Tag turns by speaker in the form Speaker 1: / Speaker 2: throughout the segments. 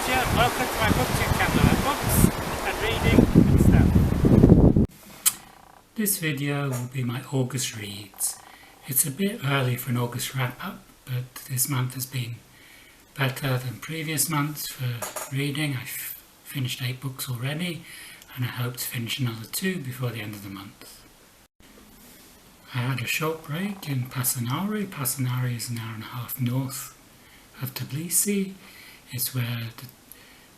Speaker 1: Roger, welcome to my booktube channel, books and reading and stuff. This video will be my August reads. It's a bit early for an August wrap up, but this month has been better than previous months for reading. I've finished 8 books already and I hope to finish another 2 before the end of the month. I had a short break in Pasanauri. Pasanauri is an hour and a half north of Tbilisi. It's where the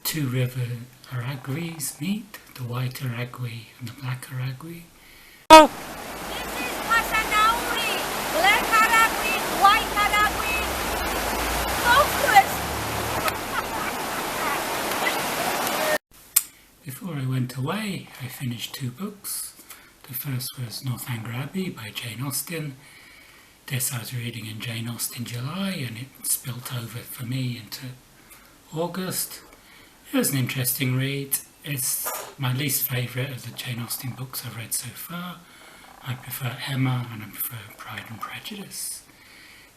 Speaker 1: 2 river Aragvis meet, the white Aragvi and the black Aragvi.
Speaker 2: This is Pasanauri, black Aragvi, white Aragvi. Focus!
Speaker 1: Before I went away, I finished 2 books. The first was Northanger Abbey by Jane Austen. This I was reading in Jane Austen July and it spilt over for me into August. It was an interesting read. It's my least favourite of the Jane Austen books I've read so far. I prefer Emma and I prefer Pride and Prejudice.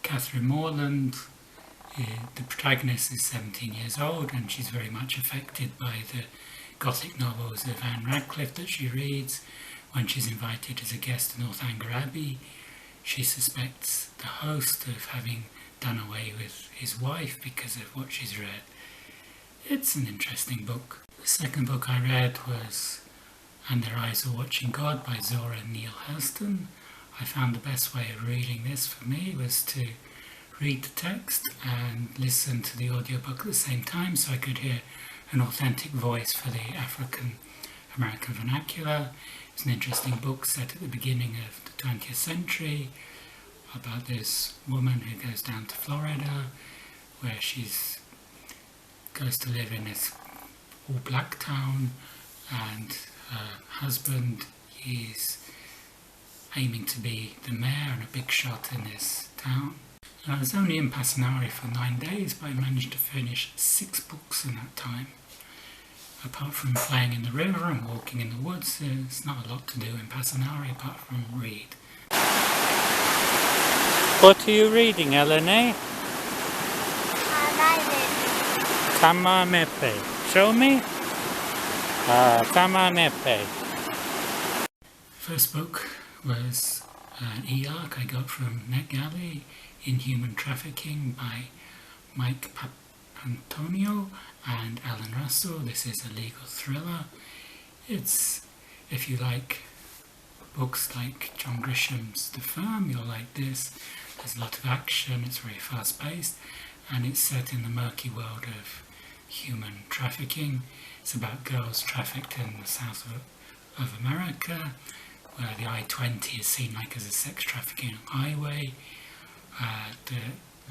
Speaker 1: Catherine Morland, the protagonist, is 17 years old and she's very much affected by the Gothic novels of Anne Radcliffe that she reads. When she's invited as a guest to Northanger Abbey, she suspects the host of having done away with his wife because of what she's read. It's an interesting book. The second book I read was And Their Eyes Are Watching God by Zora and Neale Hurston. I found the best way of reading this for me was to read the text and listen to the audiobook at the same time so I could hear an authentic voice for the African American vernacular. It's an interesting book set at the beginning of the 20th century about this woman who goes down to Florida where goes to live in this all-black town, and her husband is aiming to be the mayor and a big shot in this town. I was only in Pasanauri for 9 days, but I managed to finish 6 books in that time. Apart from playing in the river and walking in the woods, there's not a lot to do in Pasanauri apart from read. What are you reading, Eleni? Kamamepe. Show me? Kamamepe. First book was an e-arc I got from NetGalley, Inhuman Trafficking by Mike Papantonio and Alan Russell. This is a legal thriller. It's, if you like books like John Grisham's The Firm, you'll like this. There's a lot of action, it's very fast paced, and it's set in the murky world of human trafficking. It's about girls trafficked in the south of America, where the I-20 is seen like as a sex trafficking highway. The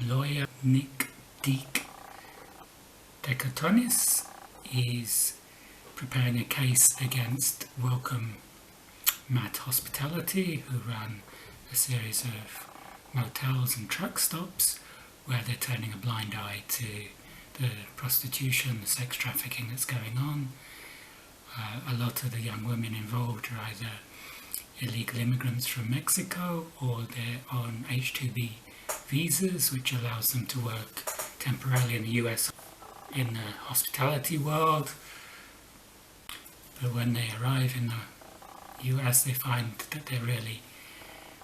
Speaker 1: lawyer Nick Decatonis is preparing a case against Welcome Mat Hospitality, who run a series of motels and truck stops where they're turning a blind eye to the prostitution, the sex trafficking that's going on. A lot of the young women involved are either illegal immigrants from Mexico or they're on H-2B visas, which allows them to work temporarily in the US in the hospitality world. But when they arrive in the US, they find that they're really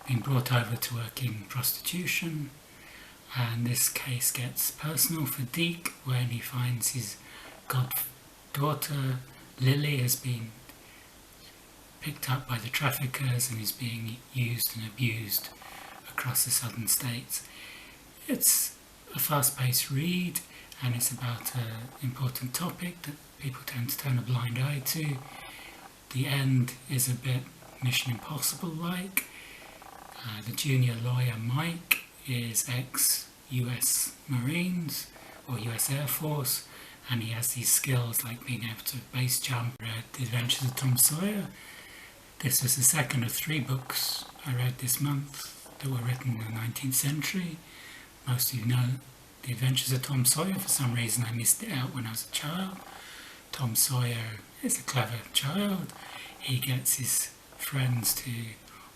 Speaker 1: being brought over to work in prostitution. And this case gets personal for Deke when he finds his goddaughter Lily has been picked up by the traffickers and is being used and abused across the southern states. It's a fast-paced read and it's about an important topic that people tend to turn a blind eye to. The end is a bit Mission Impossible-like. The junior lawyer Mike is ex-US Marines or US Air Force, and he has these skills like being able to base jump. I read The Adventures of Tom Sawyer. This was the second of 3 books I read this month that were written in the 19th century. Most of you know The Adventures of Tom Sawyer. For some reason I missed it out when I was a child. Tom Sawyer is a clever child. He gets his friends to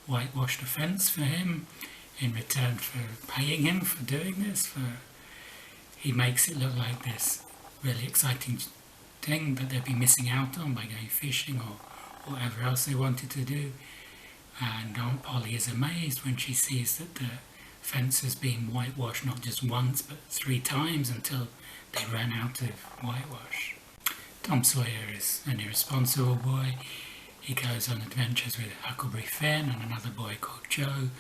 Speaker 1: whitewash the fence for him in return for paying him for doing this. He makes it look like this really exciting thing that they'd be missing out on by going fishing or whatever else they wanted to do. And Aunt Polly is amazed when she sees that the fence has been whitewashed not just once but 3 times until they ran out of whitewash. Tom Sawyer is an irresponsible boy. He goes on adventures with Huckleberry Finn and another boy called Joe.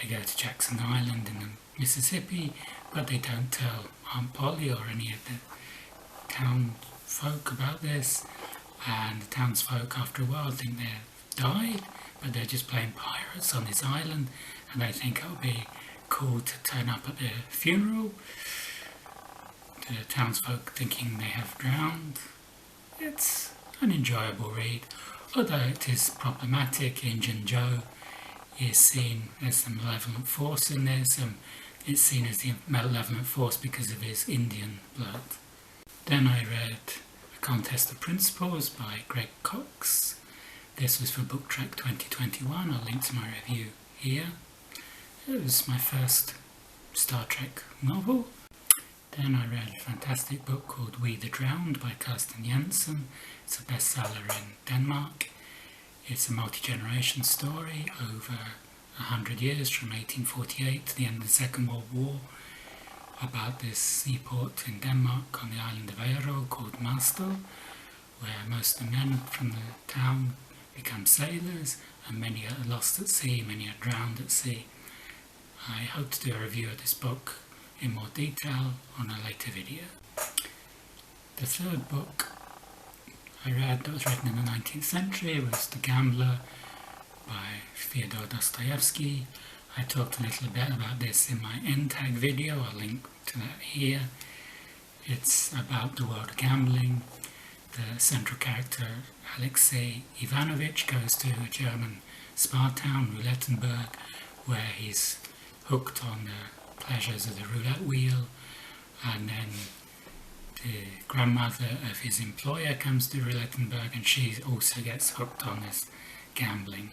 Speaker 1: They go to Jackson Island in the Mississippi, but they don't tell Aunt Polly or any of the townfolk about this. And the townsfolk after a while think they've died, but they're just playing pirates on this island, and they think it'll be cool to turn up at their funeral. The townsfolk thinking they have drowned. It's an enjoyable read, although it is problematic. Injun Joe is seen as the malevolent force in this, and it's seen as the malevolent force because of his Indian blood. Then I read A Contest of Principles by Greg Cox. This was for Book Track 2021. I'll link to my review here. It was my first Star Trek novel. Then I read a fantastic book called We the Drowned by Carsten Jensen. It's a bestseller in Denmark. It's a multi-generation story over 100 years from 1848 to the end of the Second World War about this seaport in Denmark on the island of Ærø called Marstal, where most of the men from the town become sailors and many are lost at sea, many are drowned at sea. I hope to do a review of this book in more detail on a later video. The third book I read that was written in the 19th century was The Gambler by Fyodor Dostoevsky. I talked a little bit about this in my end tag video, I'll link to that here. It's about the world of gambling. The central character, Alexei Ivanovich, goes to a German spa town, Roulettenberg, where he's hooked on the pleasures of the roulette wheel, and then the grandmother of his employer comes to Roulettenberg and she also gets hooked on this gambling.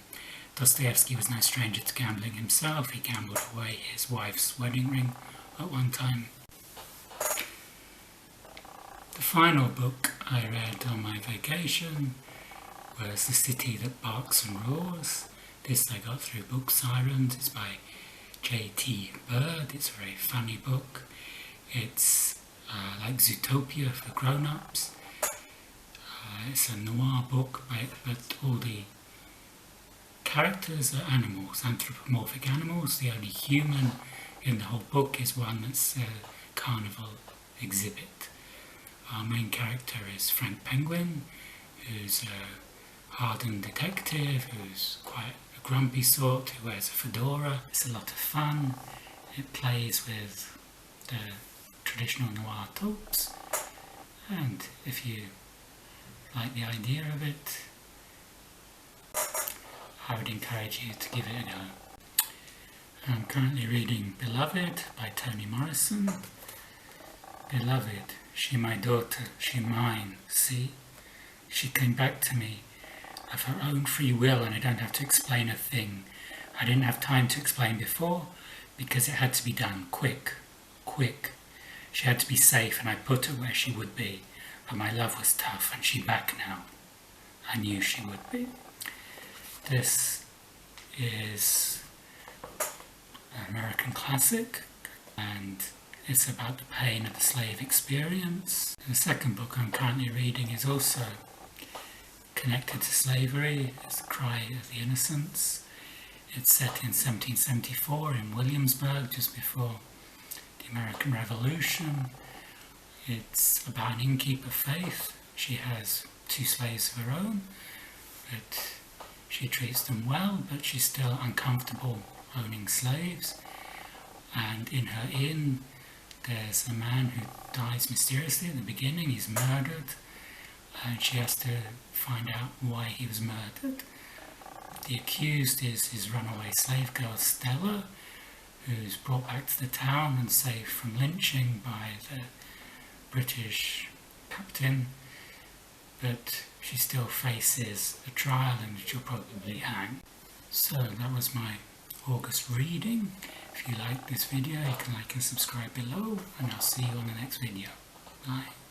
Speaker 1: Dostoevsky was no stranger to gambling himself. He gambled away his wife's wedding ring at one time. The final book I read on my vacation was The City That Barks and Roars. This I got through Book Sirens. It's by J.T. Bird. It's a very funny book. It's like Zootopia for grown-ups. It's a noir book, but all the characters are animals, anthropomorphic animals. The only human in the whole book is one that's a carnival exhibit. Our main character is Frank Penguin, who's a hardened detective, who's quite a grumpy sort, who wears a fedora. It's a lot of fun. It plays with the traditional noir tropes, and if you like the idea of it, I would encourage you to give it a go. I'm currently reading Beloved by Toni Morrison. Beloved, she my daughter, she mine, see? She came back to me of her own free will, and I don't have to explain a thing. I didn't have time to explain before because it had to be done quick. She had to be safe, and I put her where she would be. But my love was tough, and she's back now. I knew she would be. This is an American classic, and it's about the pain of the slave experience. The second book I'm currently reading is also connected to slavery. It's The Cry of the Innocents. It's set in 1774 in Williamsburg, just before the American Revolution. It's about an innkeeper, Faith. She has 2 slaves of her own, but she treats them well, but she's still uncomfortable owning slaves. And in her inn, there's a man who dies mysteriously at the beginning. He's murdered, and she has to find out why he was murdered. The accused is his runaway slave girl, Stella, who's brought back to the town and saved from lynching by the British captain, but she still faces a trial and she'll probably hang. So that was my August reading. If you like this video, you can like and subscribe below, and I'll see you on the next video. Bye.